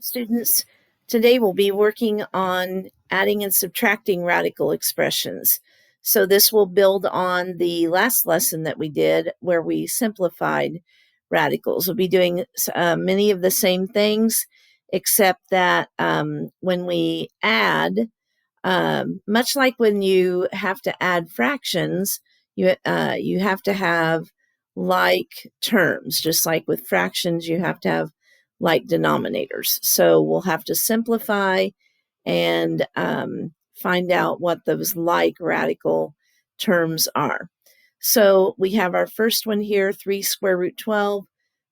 Students, today we'll be working on adding and subtracting radical expressions. So this will build on the last lesson that we did where we simplified radicals. We'll be doing many of the same things, except that when we add, much like when you have to add fractions, you have to have like terms. Just like with fractions, you have to have like denominators. So we'll have to simplify and find out what those like radical terms are. So we have our first one here, 3 square root 12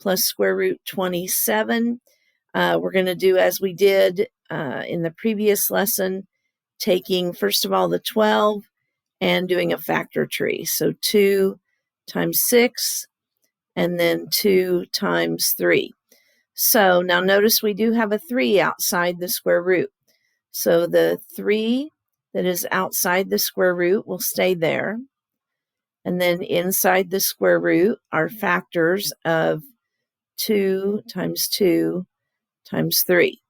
plus square root 27. We're going to do as we did in the previous lesson, taking first of all the 12 and doing a factor tree. So 2 times 6 and then 2 times 3. So now notice we do have a 3 outside the square root. So the 3 that is outside the square root will stay there. And then inside the square root are factors of 2 times 2 times 3.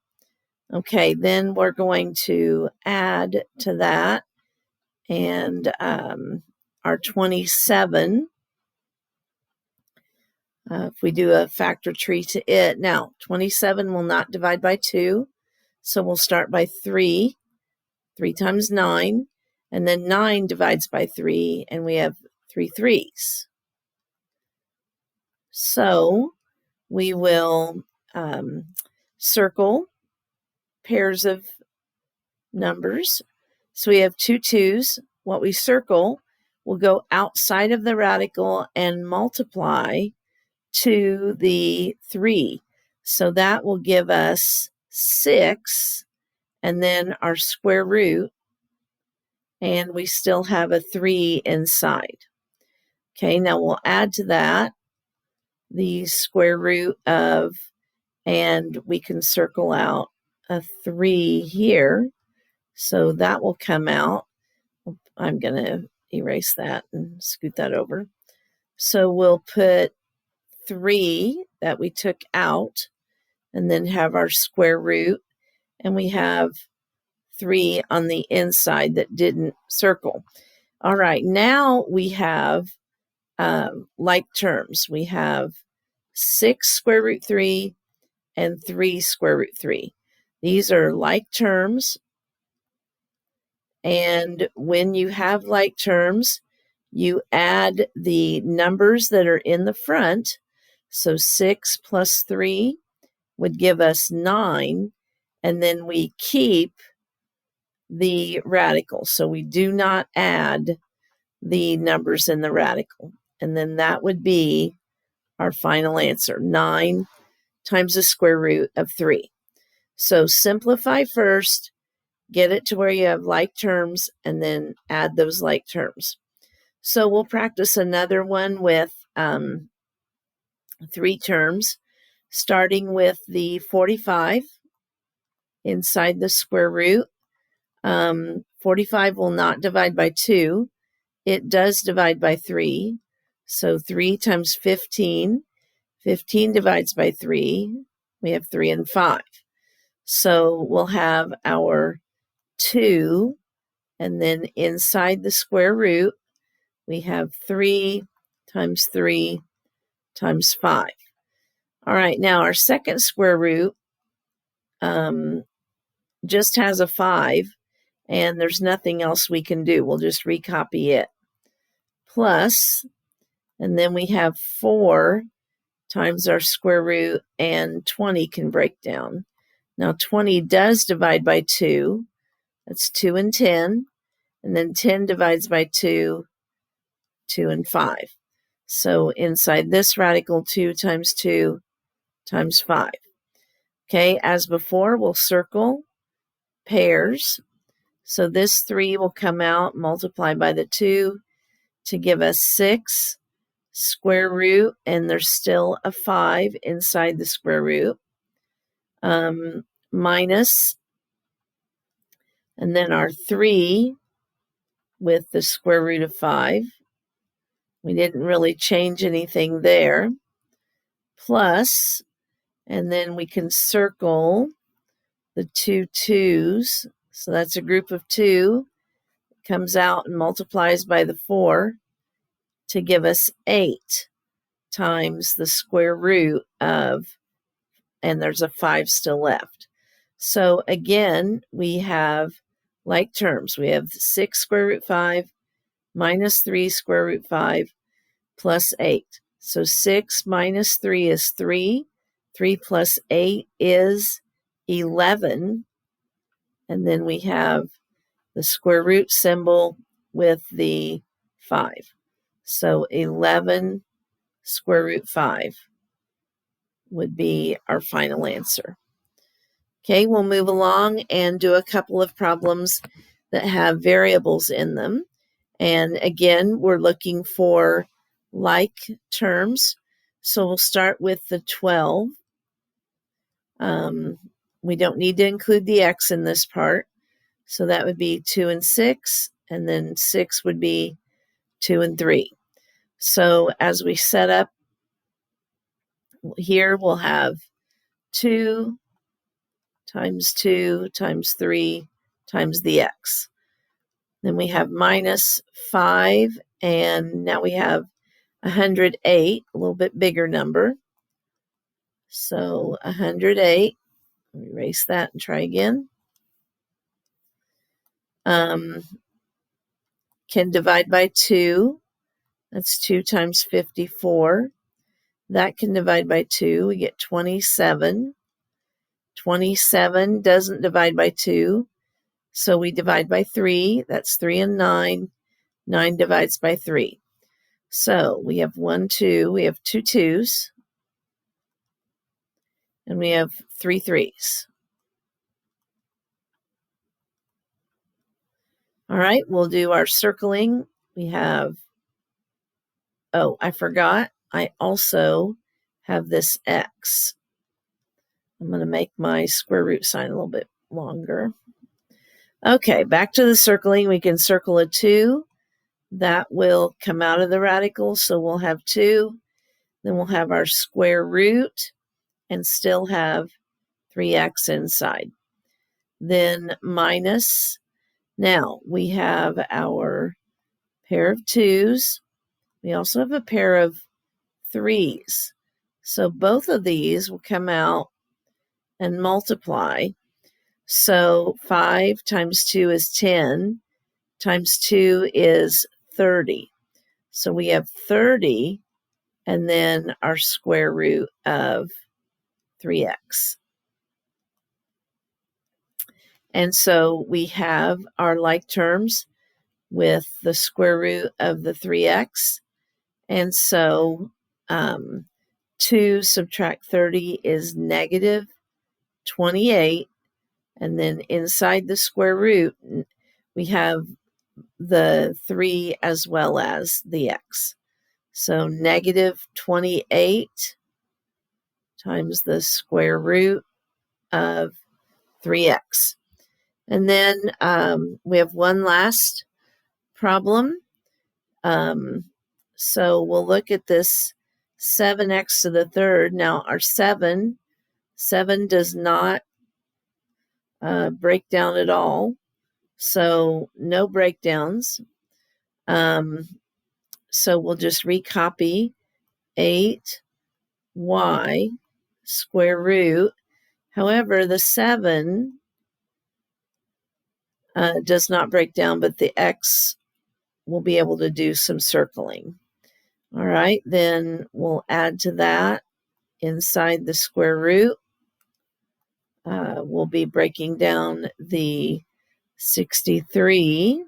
Okay, then we're going to add to that, and our 27, if we do a factor tree to it, now 27 will not divide by 2, so we'll start by 3 times 9, and then 9 divides by 3, and we have 3 3s. So we will circle pairs of numbers. So we have 2 2s. What we circle will go outside of the radical and multiply to the 3. So that will give us 6, and then our square root, and we still have a 3 inside. Okay, now we'll add to that the square root of, and we can circle out a 3 here. So that will come out. I'm going to erase that and scoot that over. So we'll put 3 that we took out and then have our square root, and we have 3 on the inside that didn't circle. All right, now we have like terms. We have 6 square root 3 and 3 square root 3. These are like terms. And when you have like terms, you add the numbers that are in the front. So 6 plus 3 would give us 9. And then we keep the radical. So we do not add the numbers in the radical. And then that would be our final answer, 9 times the square root of 3. So simplify first, get it to where you have like terms, and then add those like terms. So we'll practice another one with 3 terms, starting with the 45 inside the square root. 45 will not divide by 2. It does divide by 3. So 3 times 15. 15 divides by 3. We have 3 and 5. So we'll have our 2, and then inside the square root, we have 3 times 3 times 5. All right, now our second square root just has a 5, and there's nothing else we can do. We'll just recopy it. Plus, and then we have 4 times our square root, and 20 can break down. Now 20 does divide by 2. That's 2 and 10. And then 10 divides by 2, 2 and 5. So inside this radical, 2 times 2 times 5. Okay, as before, we'll circle pairs. So this 3 will come out, multiply by the 2 to give us 6 square root, and there's still a 5 inside the square root, minus, and then our 3 with the square root of 5. We didn't really change anything there. Plus, and then we can circle the 2 2's. So that's a group of 2. Comes out and multiplies by the 4 to give us 8 times the square root of, and there's a 5 still left. So again, we have like terms. We have 6 square root 5 minus 3 square root 5 plus 8. So 6 minus 3 is 3. 3 plus 8 is 11. And then we have the square root symbol with the 5. So 11 square root 5 would be our final answer. Okay, we'll move along and do a couple of problems that have variables in them. And again, we're looking for like terms. So we'll start with the 12. We don't need to include the x in this part. So that would be 2 and 6, and then 6 would be 2 and 3. So as we set up here, we'll have 2 times 2 times 3 times the x. Then we have minus 5, and now we have 108, a little bit bigger number. So 108, let me erase that and try again. Can divide by 2. That's 2 times 54. That can divide by 2. We get 27. 27 doesn't divide by 2. So we divide by 3. That's 3 and 9. 9 divides by 3. So we have 1, 2. We have 2 2's. And we have 3 3's. All right, we'll do our circling. We have, oh, I forgot. I also have this x. I'm going to make my square root sign a little bit longer. Okay, back to the circling. We can circle a 2. That will come out of the radical, so we'll have 2. Then we'll have our square root and still have 3x inside. Then minus. Now we have our pair of 2's. We also have a pair of 3's. So both of these will come out and multiply. So 5 times 2 is 10, times 2 is 30. So we have 30, and then our square root of 3x. And so we have our like terms with the square root of the 3x. And so 2 subtract 30 is negative 28. And then inside the square root, we have the 3 as well as the x. So negative 28 times the square root of 3x. And then we have one last problem. So we'll look at this 7x to the third. Now our 7 does not break down at all. So no breakdowns. So we'll just recopy 8y square root. However, the 7 does not break down, but the x will be able to do some circling. All right, then we'll add to that inside the square root. We'll be breaking down the 63.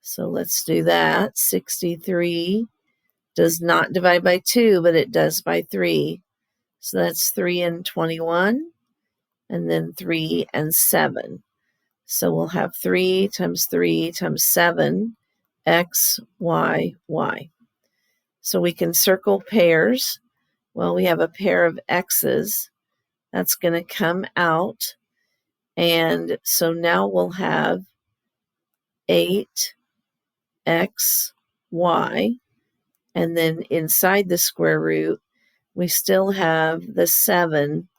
So let's do that. 63 does not divide by 2, but it does by 3. So that's 3 and 21, and then 3 and 7. So we'll have 3 times 3 times 7, x, y, y. So we can circle pairs. Well, we have a pair of x's. That's going to come out. And so now we'll have 8x, y. And then inside the square root, we still have the 7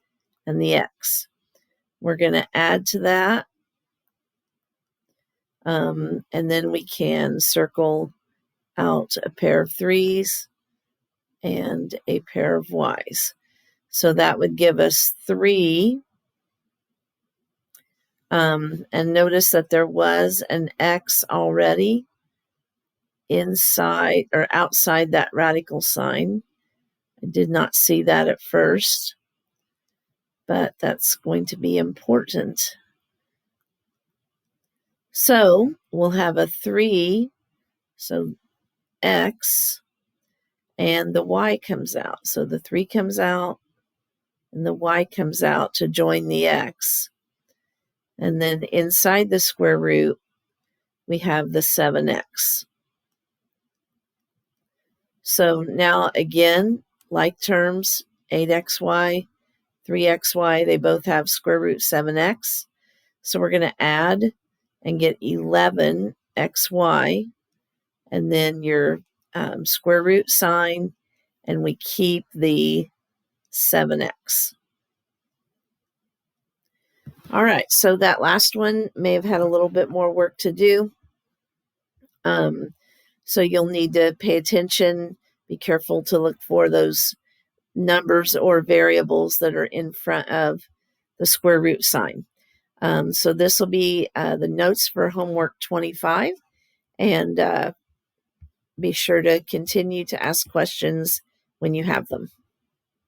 and the x. We're going to add to that. And then we can circle out a pair of 3's and a pair of y's. So that would give us 3. And notice that there was an x already inside or outside that radical sign. I did not see that at first, but that's going to be important. So we'll have a 3, so x, and the y comes out. So the 3 comes out, and the y comes out to join the x. And then inside the square root, we have the 7x. So now again, like terms, 8xy, 3xy, they both have square root 7x. So we're going to add and get 11xy, and then your square root sign, and we keep the 7x. All right, so that last one may have had a little bit more work to do. So you'll need to pay attention, be careful to look for those numbers or variables that are in front of the square root sign. So this will be the notes for homework 25, and be sure to continue to ask questions when you have them.